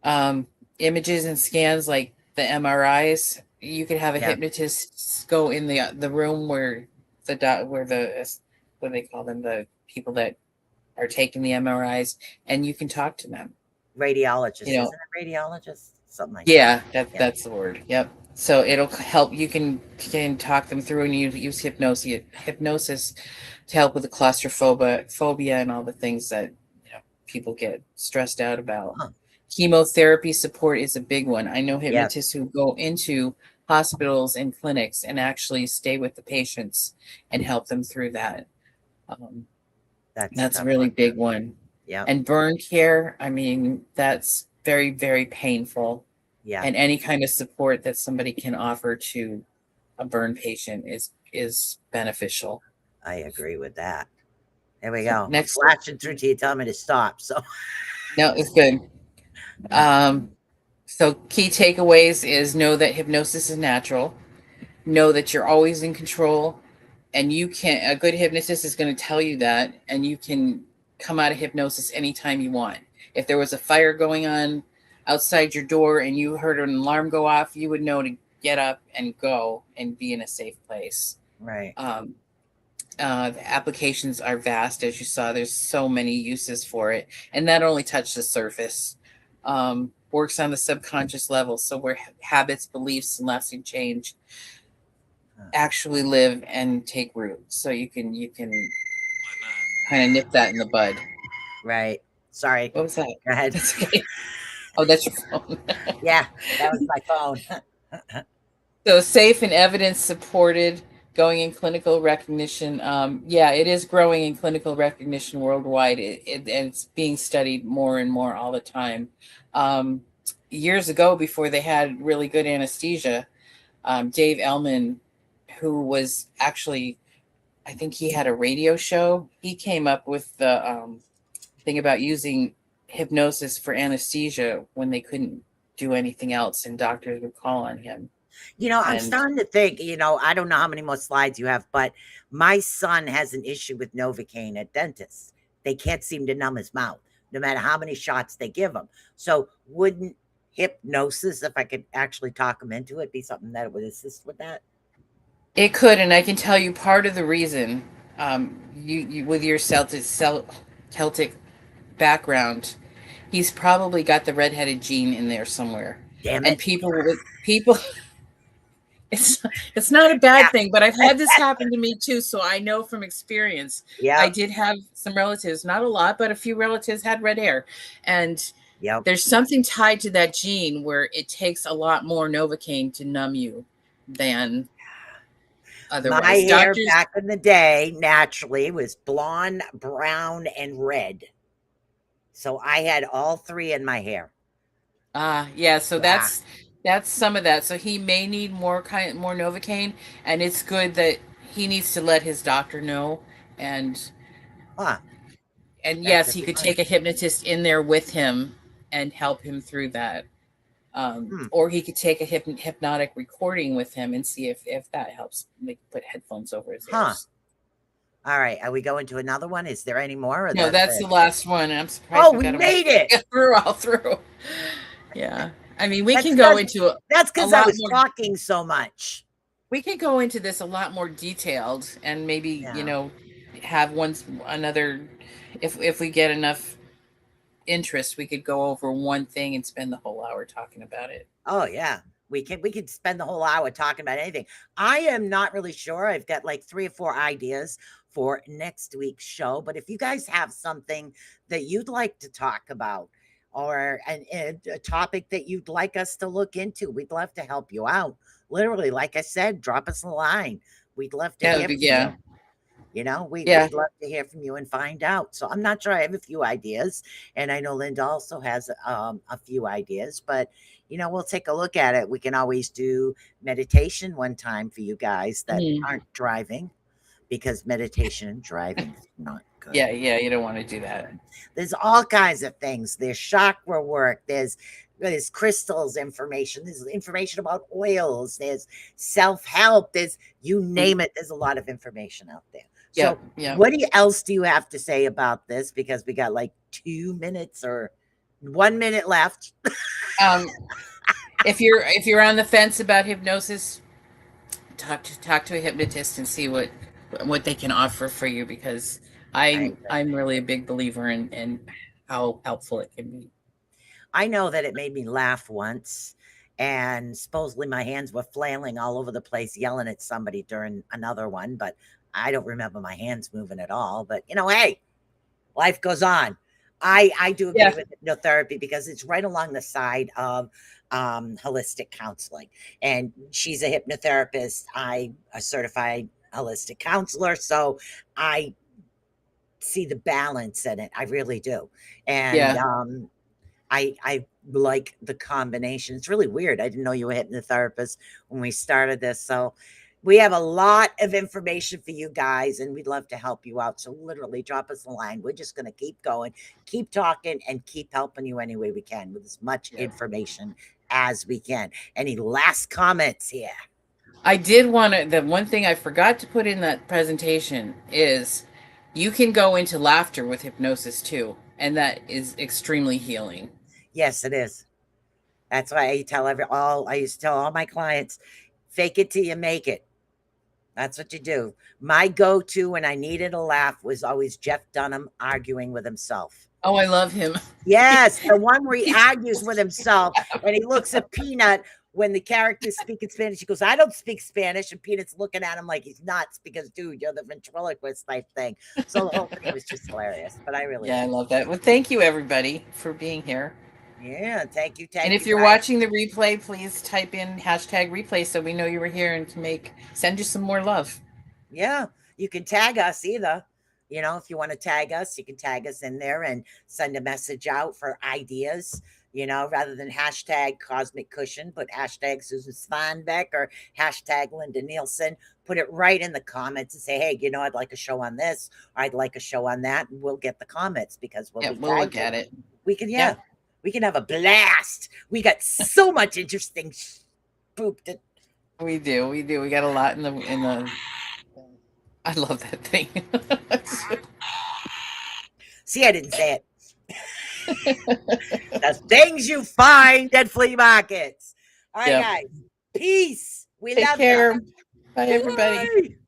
Huh. Images and scans like the MRIs. You could have a hypnotist go in the room where what do they call them? The people that are taking the MRIs, and you can talk to them. Radiologist, isn't it radiologist? Something like that. That's the word. Yep. So it'll help. You can talk them through, and you use hypnosis to help with the claustrophobia and all the things that people get stressed out about. Huh. Chemotherapy support is a big one. I know hypnotists who go into hospitals and clinics and actually stay with the patients and help them through that. That's a really big one. Yeah. And burn care, I mean, that's very, very painful. Yeah. And any kind of support that somebody can offer to a burn patient is beneficial. I agree with that. There we go. Next, flashing through to you, tell me to stop. So no, it's good. So key takeaways is know that hypnosis is natural. Know that you're always in control, and a good hypnotist is going to tell you that, and you can come out of hypnosis anytime you want. If there was a fire going on outside your door and you heard an alarm go off, you would know to get up and go and be in a safe place. Right. The applications are vast, as you saw. There's so many uses for it, and that only touched the surface. Works on the subconscious level, so where habits, beliefs, and lasting change actually live and take root. So you can kind of nip that in the bud. Right. Sorry. What was that? Go ahead. That's okay. Oh, that's your phone. Yeah, that was my phone. So safe and evidence supported, going in clinical recognition. It is growing in clinical recognition worldwide. And it's being studied more and more all the time. Years ago, before they had really good anesthesia, Dave Ellman, who was actually, I think he had a radio show. He came up with the thing about using hypnosis for anesthesia when they couldn't do anything else, and doctors would call on him. I'm starting to think, I don't know how many more slides you have, but my son has an issue with Novocaine at dentists. They can't seem to numb his mouth, no matter how many shots they give him. So wouldn't hypnosis, if I could actually talk him into it, be something that would assist with that? It could, and I can tell you part of the reason. You with your Celtic background, he's probably got the redheaded gene in there somewhere. Damn And it. people, it's it's not a Yeah. bad thing, but I've had this happen to me too, so I know from experience. I Yep. did have some relatives, not a lot, but a few relatives had red hair, and Yep. there's something tied to that gene where it takes a lot more Novocaine to numb you than My otherwise. hair Doctors, back in the day naturally was blonde, brown, and red. So I had all three in my hair. yeah, so Yeah. that's some of that. So he may need more Novocaine, and it's good that he needs to let his doctor know. And Huh. That yes, could he be could fun. take a hypnotist in there with him and help him through that. Hmm. Or he could take a hypnotic recording with him and see if that helps. They could put headphones over his Huh. ears. All right. Are we going to another one? Is there any more? Or No, that's that's it? the last one. I'm surprised Oh, we we got him made it. all through. Yeah. I mean, we That's can go because into that's a because I lot was more. talking so much. We could go into this a lot more detailed and maybe, Yeah. have another, if we get enough interest, we could go over one thing and spend the whole hour talking about it. Oh yeah. We could spend the whole hour talking about anything. I am not really sure. I've got like 3 or 4 ideas for next week's show. But if you guys have something that you'd like to talk about or a topic that you'd like us to look into, we'd love to help you out. Literally, like I said, drop us a line. We'd love to That hear would be, from yeah. you. We'd Yeah. love to hear from you and find out. So I'm not sure. I have a few ideas, and I know Linda also has a few ideas. But we'll take a look at it. We can always do meditation one time for you guys that Mhm. aren't driving, because meditation and driving is not good. Yeah, you don't want to do that. There's all kinds of things. There's chakra work. There's crystals information. There's information about oils. There's self-help. There's, you name it. There's a lot of information out there. So Yeah. what else do you have to say about this? Because we got like 2 minutes or 1 minute left. Um, if you're on the fence about hypnosis, talk to a hypnotist and see what they can offer for you, because I'm really a big believer in how helpful it can be. I know that it made me laugh once, and supposedly my hands were flailing all over the place, yelling at somebody during another one, but I don't remember my hands moving at all. But hey, life goes on. I do agree with hypnotherapy because it's right along the side of holistic counseling. And she's a hypnotherapist. I'm a certified holistic counselor. So I see the balance in it. I really do. And I like the combination. It's really weird. I didn't know you were a hypnotherapist when we started this. So we have a lot of information for you guys, and we'd love to help you out. So literally drop us a line. We're just going to keep going, keep talking, and keep helping you any way we can with as much information as we can. Any last comments here? I did want to, the one thing I forgot to put in that presentation is you can go into laughter with hypnosis too. And that is extremely healing. Yes, it is. That's why I used to tell all my clients, fake it till you make it. That's what you do. My go-to when I needed a laugh was always Jeff Dunham arguing with himself. Oh, I love him. Yes, the one where he argues with himself and he looks at Peanut when the character's speaking Spanish. He goes, I don't speak Spanish. And Peanut's looking at him like he's nuts because, dude, you're the ventriloquist type thing. So the whole thing was just hilarious. But I really I love that. Well, thank you, everybody, for being here. Yeah, thank you. And if you're watching the replay, please type in #replay so we know you were here and to send you some more love. Yeah, you can tag us either. If you want to tag us, you can tag us in there and send a message out for ideas, rather than #Cosmic Cushion, put #Susan Svanbeck or #Linda Nielsen. Put it right in the comments and say, hey, I'd like a show on this, or I'd like a show on that. And we'll get the comments because we'll look at it. We can, we can have a blast. We got so much interesting poop that we do. We got a lot in the I love that thing. See, I didn't say it. The things you find at flea markets. All right, guys. Peace. We Take love care. you. Bye, everybody. Bye.